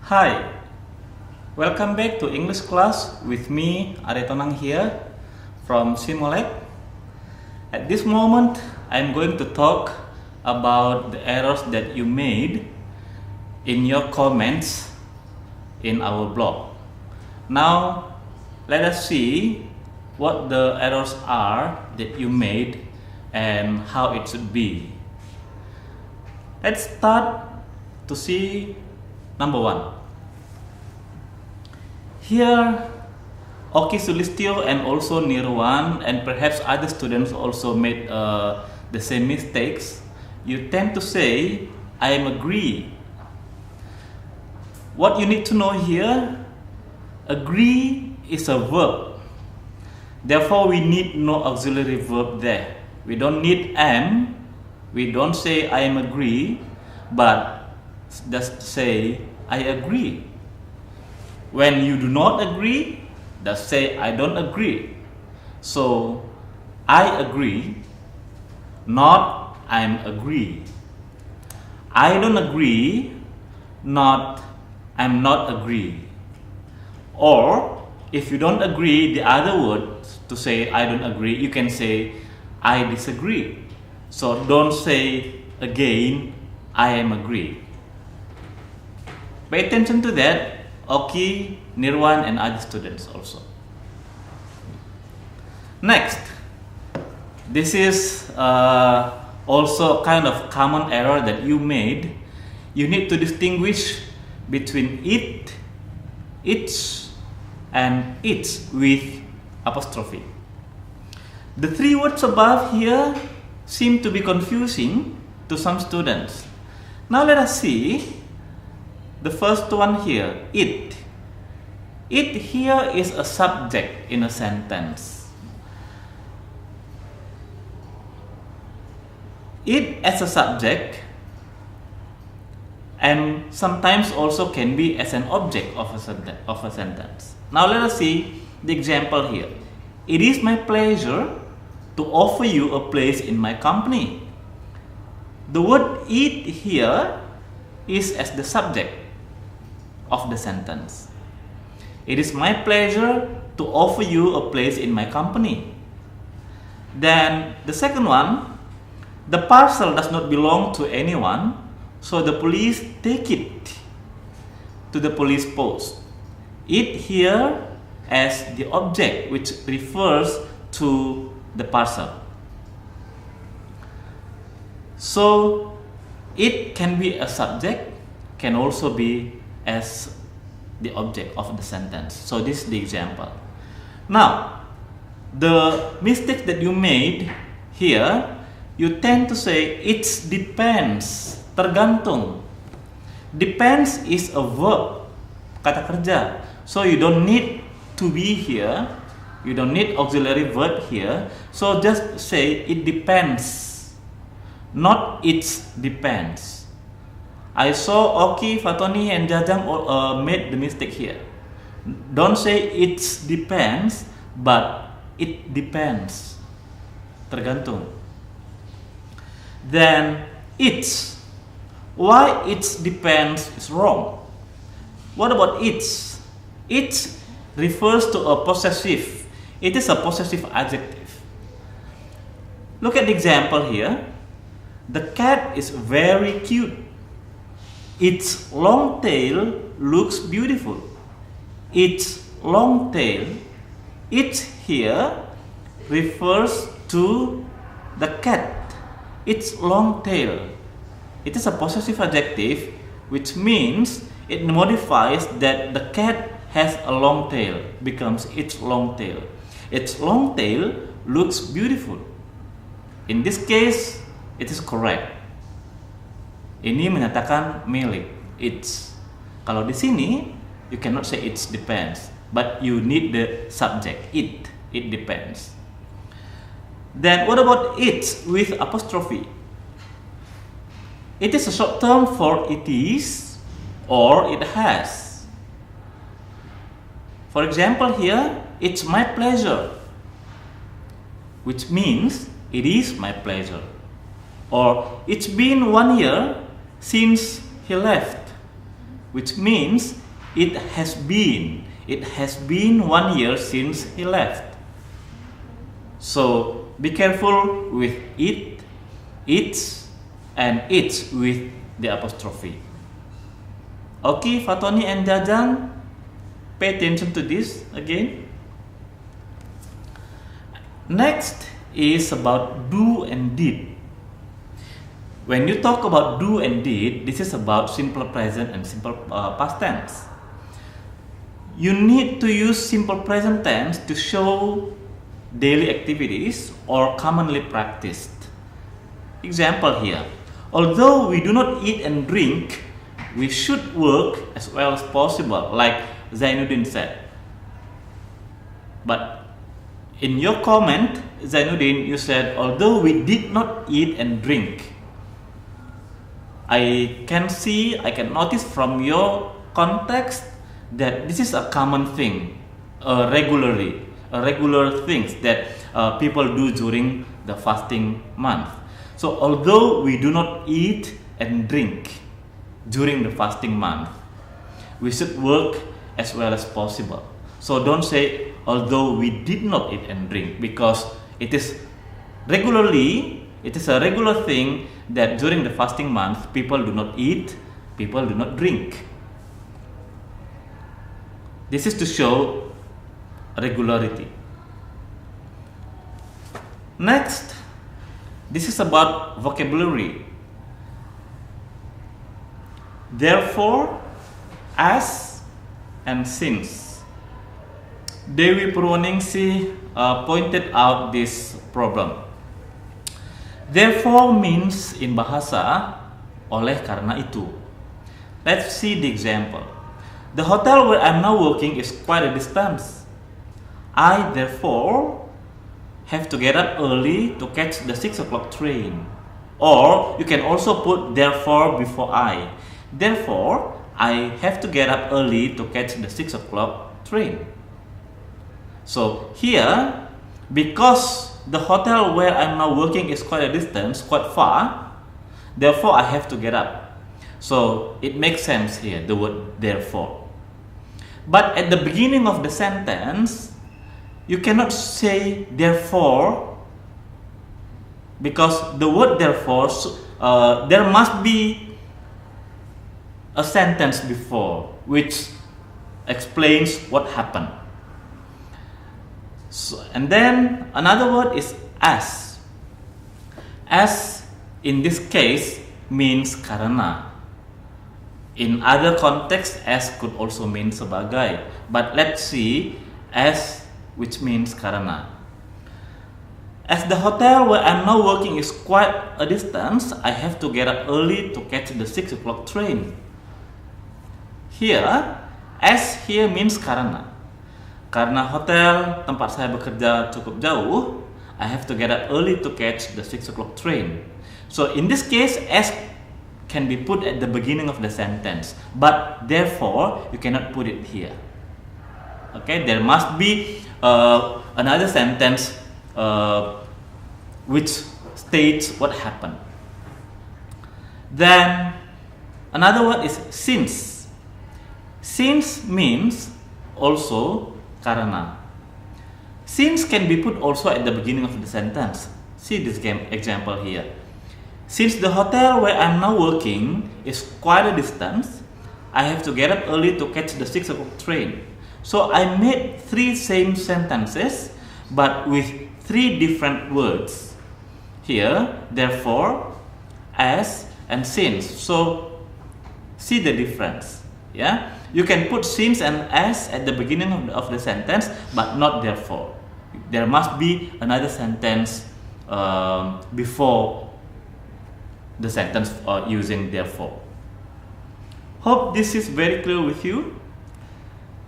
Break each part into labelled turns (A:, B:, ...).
A: Hi, welcome back to English class with me, M.Aritonang here from Simolec. At this moment, I'm going to talk about the errors that you made in your comments in our blog. Now, let us see what the errors are that you made and how it should be. Let's start to see number one. Here, Oki Sulistyo and also Nirwan and perhaps other students also made the same mistakes. You tend to say, I am agree. What you need to know here, agree is a verb. Therefore, we need no auxiliary verb there. We don't need am. We don't say I am agree, but just say I agree. When you do not agree, just say I don't agree. So I agree, not I'm agree. I don't agree, not I'm not agree. Or if you don't agree, the other word to say I don't agree, you can say I disagree. So don't say again I am agree. Pay attention to that, Oki, Nirwan and other students also. Next, this is also kind of common error that you made. You need to distinguish between it, its, and its with apostrophe. The three words above here seem to be confusing to some students. Now let us see the first one here, it. It here is a subject in a sentence. It as a subject and sometimes also can be as an object of a sentence. Now let us see the example here. It is my pleasure to offer you a place in my company. The word it here is as the subject of the sentence. It is my pleasure to offer you a place in my company. Then the second one, the parcel does not belong to anyone, so the police take it to the police post. It here as the object which refers to the parcel. So it can be a subject, can also be as the object of the sentence. So this is the example. Now, the mistake that you made here, you tend to say it depends, tergantung. Depends is a verb, kata kerja. So you don't need to be here. You don't need auxiliary verb here. So just say it depends, not it depends. I saw Oki, Fatoni and Jajang made the mistake here. Don't say it depends, but it depends. Tergantung. Then it's. Why it depends is wrong. What about it's? It refers to a possessive. It is a possessive adjective. Look at the example here. The cat is very cute. Its long tail looks beautiful. Its long tail, it here refers to the cat. Its long tail. It is a possessive adjective, which means it modifies that the cat has a long tail, becomes its long tail. Its long tail looks beautiful. In this case, it is correct. Ini menyatakan milik, it's. Kalau di sini, you cannot say it depends, but you need the subject, it depends. Then what about it with apostrophe? It is a short term for it is or it has. For example here, it's my pleasure, which means it is my pleasure. Or it's been 1 year since he left, which means it has been 1 year since he left. So be careful with it, its, and its with the apostrophe. Okay, Fatoni and Jajang, pay attention to this again. Next is about do and did. When you talk about do and did, this is about simple present and simple past tense. You need to use simple present tense to show daily activities or commonly practiced. Example here. Although we do not eat and drink, we should work as well as possible, like Zainuddin said. But in your comment, Zainuddin, you said, although we did not eat and drink. I can notice from your context that this is a common thing, regular things that people do during the fasting month. So although we do not eat and drink during the fasting month, we should work as well as possible. So don't say although we did not eat and drink, because it is a regular thing that during the fasting month people do not eat, people do not drink. This is to show regularity. Next, this is about vocabulary. Therefore, as, and since. Dewi Purwaningsih pointed out this problem. Therefore means in bahasa oleh karena itu. Let's see the example. The hotel where I'm now working is quite a distance. I therefore have to get up early to catch the 6 o'clock train. Or you can also put therefore before I. Therefore, I have to get up early to catch the 6 o'clock train. So here, because the hotel where I'm now working is quite a distance, quite far, therefore I have to get up. So it makes sense here, the word therefore. But at the beginning of the sentence, you cannot say therefore, because the word therefore, there must be a sentence before which explains what happened. So, and then another word is as. As in this case means karena. In other contexts, as could also mean sebagai. But let's see as, which means karena. As the hotel where I'm now working is quite a distance, I have to get up early to catch the 6 o'clock train. Here, as here means karena. Karena hotel tempat saya bekerja cukup jauh, I have to get up early to catch the 6 o'clock train. So in this case, as can be put at the beginning of the sentence, but therefore you cannot put it here. Okay, there must be another sentence which states what happened. Then another word is since. Since means also karena. Since can be put also at the beginning of the sentence. See this example here. Since the hotel where I'm now working is quite a distance, I have to get up early to catch the 6 o'clock train. So I made 3 same sentences, but with 3 different words. Here, therefore, as, and since. So see the difference. Yeah, you can put since and as at the beginning of the sentence, but not therefore. There must be another sentence before the sentence using therefore. Hope this is very clear with you.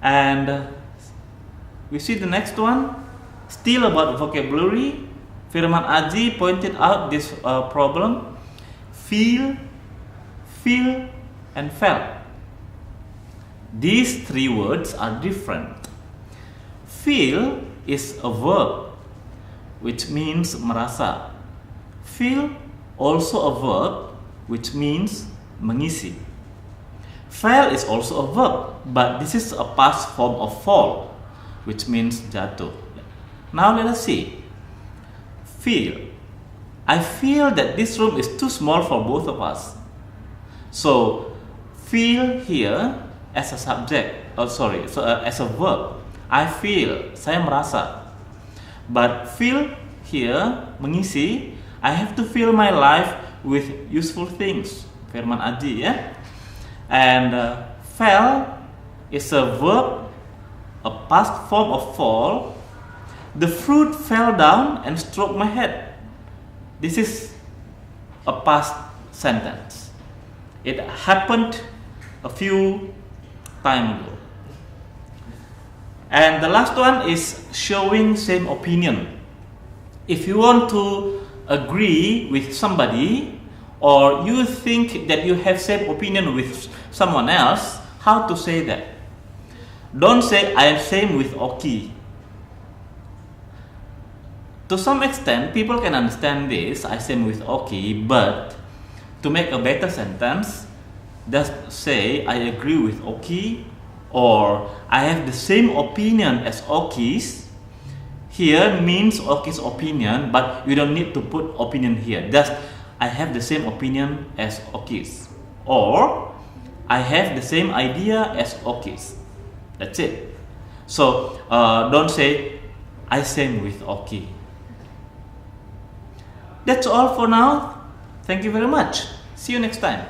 A: And we see the next one. Still about vocabulary. Firman Aji pointed out this problem. Feel, and felt. These 3 words are different. Feel is a verb, which means merasa. Feel also a verb, which means mengisi. Fell is also a verb, but this is a past form of fall, which means jatuh. Now let us see. Feel. I feel that this room is too small for both of us. So, feel here as a subject, as a verb. I feel, saya merasa. But feel here, mengisi, I have to fill my life with useful things. Firman Aji, ya. And fell is a verb, a past form of fall. The fruit fell down and struck my head. This is a past sentence. It happened a few time ago. And the last one is showing same opinion. If you want to agree with somebody, or you think that you have same opinion with someone else, how to say that? Don't say I am same with Oki. To some extent, people can understand this, I same with Oki, but to make a better sentence, just say I agree with Oki, or I have the same opinion as Oki's. Here means Oki's opinion, but you don't need to put opinion here. Just I have the same opinion as Oki's, or I have the same idea as Oki's. That's it. So don't say I same with Oki. That's all for now. Thank you very much. See you next time.